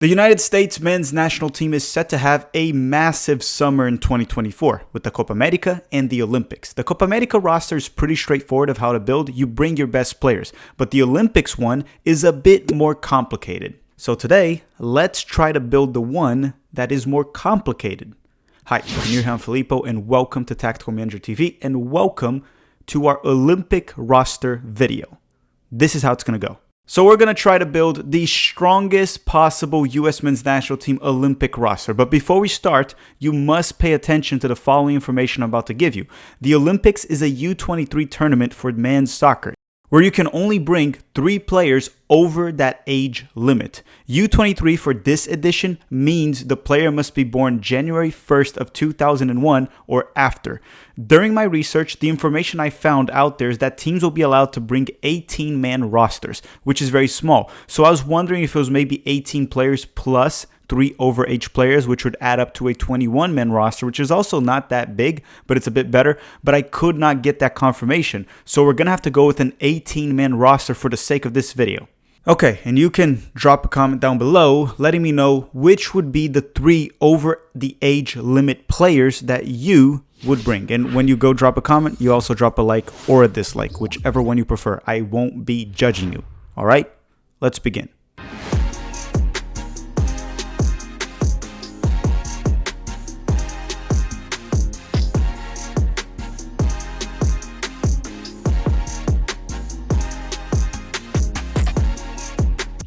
The United States men's national team is set to have a massive summer in 2024 with the Copa America and the Olympics. The Copa America roster is pretty straightforward of how to build. You bring your best players, but the Olympics one is a bit more complicated. So today, let's try to build the one that is more complicated. Hi, I'm Nirhan Filippo and welcome to Tactical Manager TV and welcome to our Olympic roster video. This is how it's going to go. So we're going to try to build the strongest possible US men's national team Olympic roster. But before we start, you must pay attention to the following information I'm about to give you. The Olympics is a U23 tournament for men's soccer, where you can only bring 3 players over that age limit. U23 for this edition means the player must be born January 1st of 2001 or after. During my research, the information I found out there is that teams will be allowed to bring 18-man rosters, which is very small. So I was wondering if it was maybe 18 players plus 3 overage players, which would add up to a 21-man roster, which is also not that big, but it's a bit better. But I could not get that confirmation. So we're going to have to go with an 18-man roster for the sake of this video. Okay, and you can drop a comment down below letting me know which would be the 3 over the age limit players that you would bring. And when you go drop a comment, you also drop a like or a dislike, whichever one you prefer. I won't be judging you. All right, let's begin.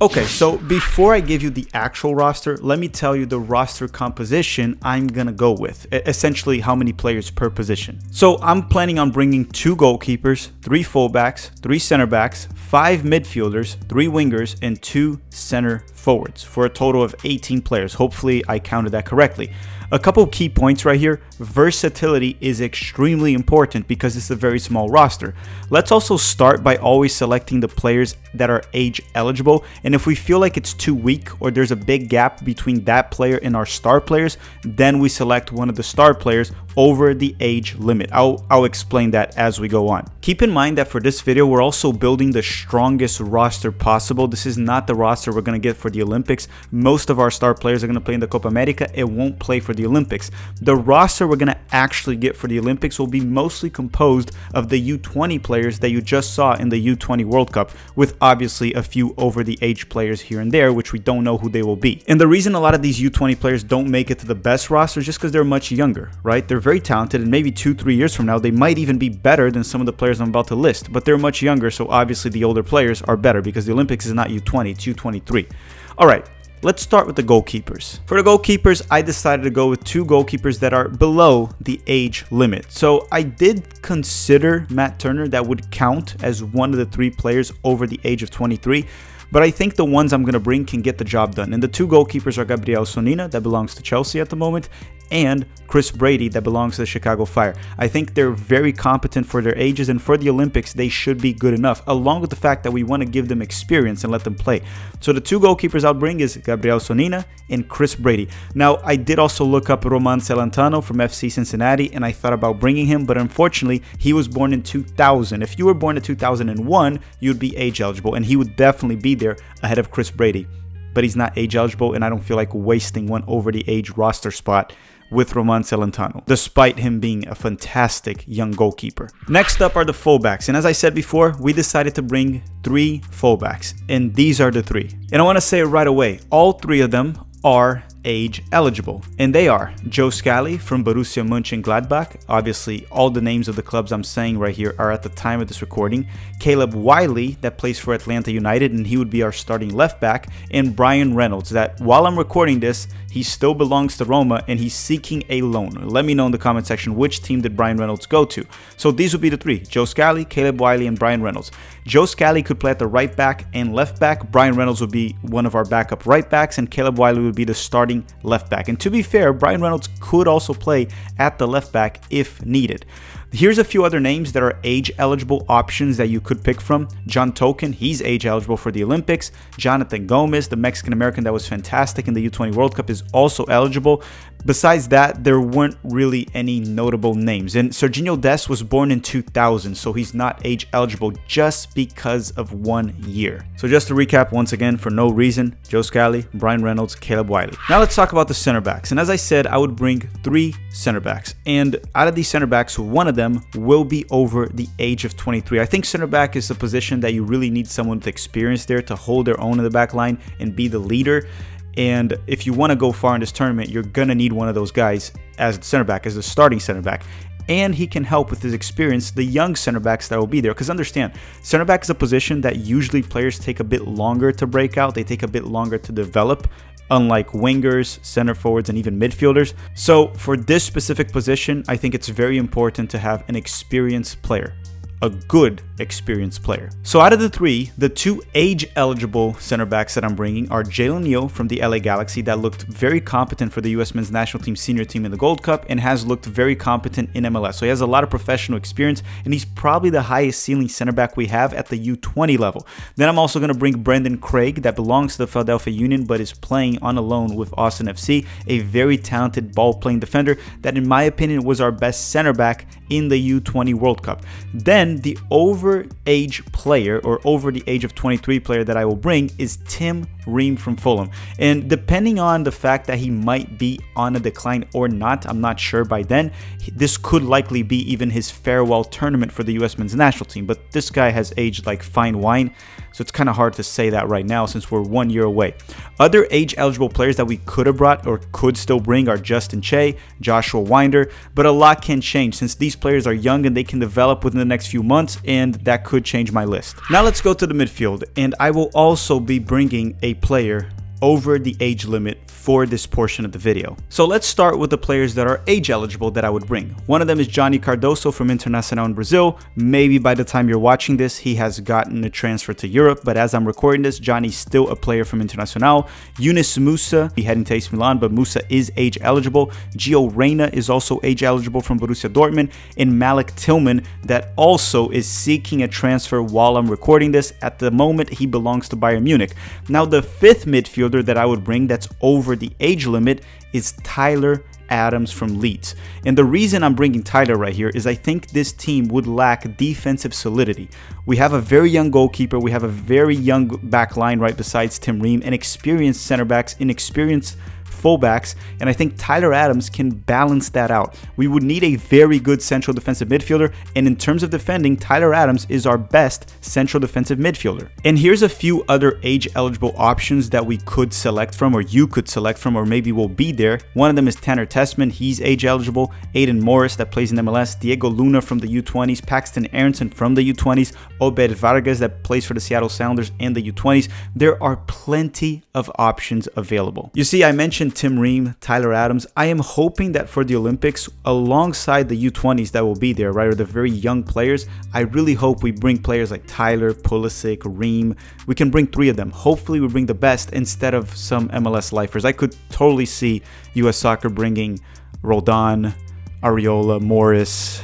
Okay, so before I give you the actual roster, let me tell you the roster composition I'm going to go with. Essentially, how many players per position. So I'm planning on bringing 2 goalkeepers, 3 fullbacks, 3 centerbacks, 5 midfielders, 3 wingers, and 2 center forwards for a total of 18 players. Hopefully, I counted that correctly. A couple key points right here. Versatility is extremely important because it's a very small roster. Let's also start by always selecting the players that are age eligible. And if we feel like it's too weak or there's a big gap between that player and our star players, then we select one of the star players over the age limit. I'll explain that as we go on. Keep in mind that for this video, we're also building the strongest roster possible. This is not the roster we're going to get for the Olympics. Most of our star players are going to play in the Copa America. It won't play for the Olympics. The roster we're going to actually get for the Olympics will be mostly composed of the U20 players that you just saw in the U20 World Cup, with obviously a few over the age players here and there, which we don't know who they will be. And the reason a lot of these U20 players don't make it to the best roster is just because they're much younger, right? They're very talented, and maybe 2-3 years from now, they might even be better than some of the players I'm about to list, but they're much younger, so obviously the older players are better because the Olympics is not U20, it's U23. All right. Let's start with the goalkeepers. For the goalkeepers, I decided to go with 2 goalkeepers that are below the age limit. So I did consider Matt Turner. That would count as one of the 3 players over the age of 23. But I think the ones I'm going to bring can get the job done. And the 2 goalkeepers are Gabriel Sonina, that belongs to Chelsea at the moment, and Chris Brady, that belongs to the Chicago Fire. I think they're very competent for their ages, and for the Olympics, they should be good enough, along with the fact that we want to give them experience and let them play. So the 2 goalkeepers I'll bring is Gabriel Sonina and Chris Brady. Now, I did also look up Roman Celentano from FC Cincinnati, and I thought about bringing him, but unfortunately, he was born in 2000. If you were born in 2001, you'd be age eligible, and he would definitely be there ahead of Chris Brady. But he's not age eligible, and I don't feel like wasting one over the age roster spot with Roman Celentano, despite him being a fantastic young goalkeeper. Next up are the fullbacks, and as I said before, we decided to bring 3 fullbacks, and these are the 3. And I want to say it right away, all 3 of them are age eligible, and they are Joe Scally from Borussia Mönchengladbach. Obviously, all the names of the clubs I'm saying right here are at the time of this recording. Caleb Wiley, that plays for Atlanta United, and he would be our starting left back, and Brian Reynolds, that while I'm recording this, he still belongs to Roma and he's seeking a loan. Let me know in the comment section which team did Brian Reynolds go to. So these would be the 3: Joe Scally, Caleb Wiley, and Brian Reynolds. Joe Scally could play at the right back and left back. Brian Reynolds would be one of our backup right backs, and Caleb Wiley would be the starting left back. And to be fair, Brian Reynolds could also play at the left back if needed. Here's a few other names that are age eligible options that you could pick from. John Token, he's age eligible for the Olympics. Jonathan Gomez, the Mexican American that was fantastic in the U20 World Cup, is also eligible. Besides that, there weren't really any notable names. And Serginho Dest was born in 2000, so he's not age eligible just because of 1 year. So just to recap once again, for no reason, Joe Scally, Brian Reynolds, Caleb Wiley. Now let's talk about the center backs. And as I said, I would bring 3 center backs. And out of these center backs, one of them will be over the age of 23. I think center back is a position that you really need someone with experience there to hold their own in the back line and be the leader. And if you want to go far in this tournament, you're going to need one of those guys as the center back, as the starting center back. And he can help with his experience, the young center backs that will be there. Because understand, center back is a position that usually players take a bit longer to break out. They take a bit longer to develop, unlike wingers, center forwards, and even midfielders. So for this specific position, I think it's very important to have an experienced player. A good experienced player. So out of the 3, the 2 age-eligible center backs that I'm bringing are Jalen Neal from the LA Galaxy that looked very competent for the US men's national team senior team in the Gold Cup and has looked very competent in MLS. So he has a lot of professional experience and he's probably the highest ceiling center back we have at the U20 level. Then I'm also going to bring Brendan Craig that belongs to the Philadelphia Union but is playing on a loan with Austin FC, a very talented ball-playing defender that in my opinion was our best center back in the U20 World Cup. Then the over age player or over the age of 23 player that I will bring is Tim Ream from Fulham. And depending on the fact that he might be on a decline or not, I'm not sure by then, this could likely be even his farewell tournament for the US men's national team. But this guy has aged like fine wine, so it's kind of hard to say that right now since we're 1 year away. Other age eligible players that we could have brought or could still bring are Justin Che, Joshua Winder, but a lot can change since these players are young and they can develop within the next few months, and that could change my list. Now let's go to the midfield, and I will also be bringing a player over the age limit for this portion of the video. So let's start with the players that are age eligible that I would bring. One of them is Johnny Cardoso from Internacional in Brazil. Maybe by the time you're watching this, he has gotten a transfer to Europe, but as I'm recording this, Johnny's still a player from Internacional. Yunus Musa, he heading to AC Milan, but Musa is age eligible. Gio Reyna is also age eligible from Borussia Dortmund, and Malik Tillman that also is seeking a transfer while I'm recording this. At the moment, he belongs to Bayern Munich. Now the 5th midfielder that I would bring that's over the age limit is Tyler Adams from Leeds. And the reason I'm bringing Tyler right here is I think this team would lack defensive solidity. We have a very young goalkeeper, we have a very young back line right besides Tim Ream, and experienced center backs, inexperienced fullbacks, and I think Tyler Adams can balance that out. We would need a very good central defensive midfielder, and in terms of defending, Tyler Adams is our best central defensive midfielder. And here's a few other age-eligible options that we could select from, or you could select from, or maybe will be there. One of them is Tanner Tessman, he's age-eligible, Aiden Morris that plays in MLS, Diego Luna from the U20s, Paxton Aronson from the U20s, Obed Vargas that plays for the Seattle Sounders and the U20s. There are plenty of options available. You see, I mentioned Tim Ream, Tyler Adams. I am hoping that for the Olympics, alongside the U20s that will be there, right, or the very young players, I really hope we bring players like Tyler, Pulisic, Ream. We can bring 3 of them. Hopefully we bring the best instead of some MLS lifers. I could totally see US Soccer bringing Roldan, Areola, Morris,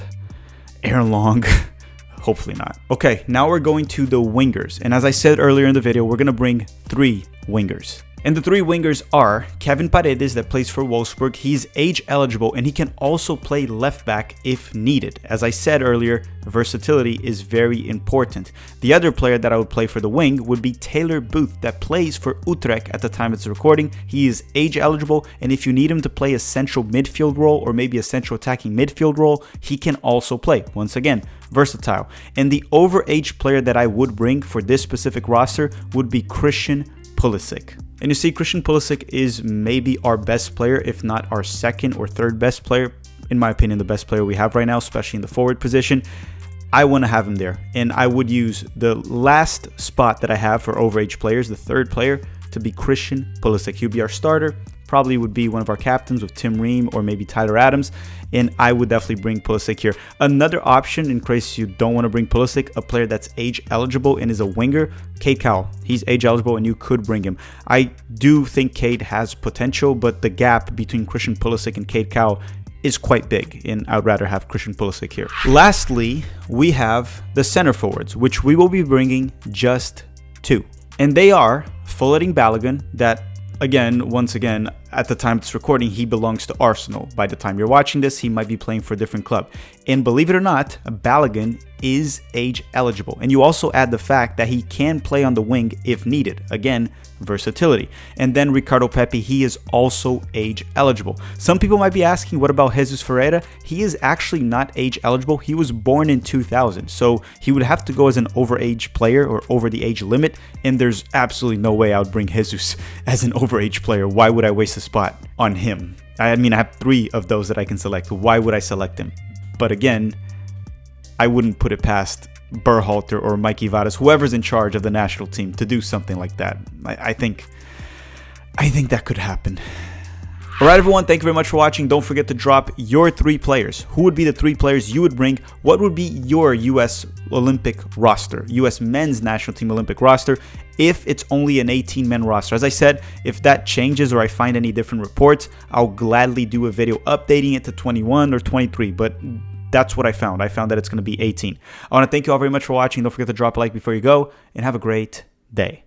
Aaron Long. Hopefully not. Okay, now we're going to the wingers. And as I said earlier in the video, we're going to bring 3 wingers. And the 3 wingers are Kevin Paredes that plays for Wolfsburg. He's age eligible and he can also play left back if needed. As I said earlier, versatility is very important. The other player that I would play for the wing would be Taylor Booth that plays for Utrecht at the time it's recording. He is age eligible, and if you need him to play a central midfield role or maybe a central attacking midfield role, he can also play. Once again, versatile. And the overage player that I would bring for this specific roster would be Christian Pulisic. And you see, Christian Pulisic is maybe our best player, if not our second or third best player. In my opinion, the best player we have right now, especially in the forward position. I want to have him there. And I would use the last spot that I have for overage players, the 3rd player, to be Christian Pulisic. He'll be our starter. Probably would be one of our captains with Tim Ream or maybe Tyler Adams, and I would definitely bring Pulisic here. Another option, in case you don't want to bring Pulisic, a player that's age eligible and is a winger, Cade Cowell. He's age eligible and you could bring him. I do think Cade has potential, but the gap between Christian Pulisic and Cade Cowell is quite big, and I'd rather have Christian Pulisic here. Lastly, we have the center forwards, which we will be bringing just 2. And they are Fullerton Balogun, that again, once again, at the time of this recording, he belongs to Arsenal. By the time you're watching this, he might be playing for a different club. And believe it or not, Balogun is age eligible. And you also add the fact that he can play on the wing if needed. Again, versatility. And then Ricardo Pepi, he is also age eligible. Some people might be asking, what about Jesus Ferreira? He is actually not age eligible. He was born in 2000. So he would have to go as an overage player or over the age limit. And there's absolutely no way I would bring Jesus as an overage player. Why would I waste a spot on him? I mean, I have 3 of those that I can select. Why would I select him? But again, I wouldn't put it past Berhalter or Mikey Vadas, whoever's in charge of the national team, to do something like that. I think that could happen. All right, everyone, thank you very much for watching. Don't forget to drop your 3 players. Who would be the 3 players you would bring? What would be your U.S. Olympic roster, U.S. men's national team Olympic roster, if it's only an 18-man roster? As I said, if that changes or I find any different reports, I'll gladly do a video updating it to 21 or 23, but that's what I found. I found that it's going to be 18. I want to thank you all very much for watching. Don't forget to drop a like before you go, and have a great day.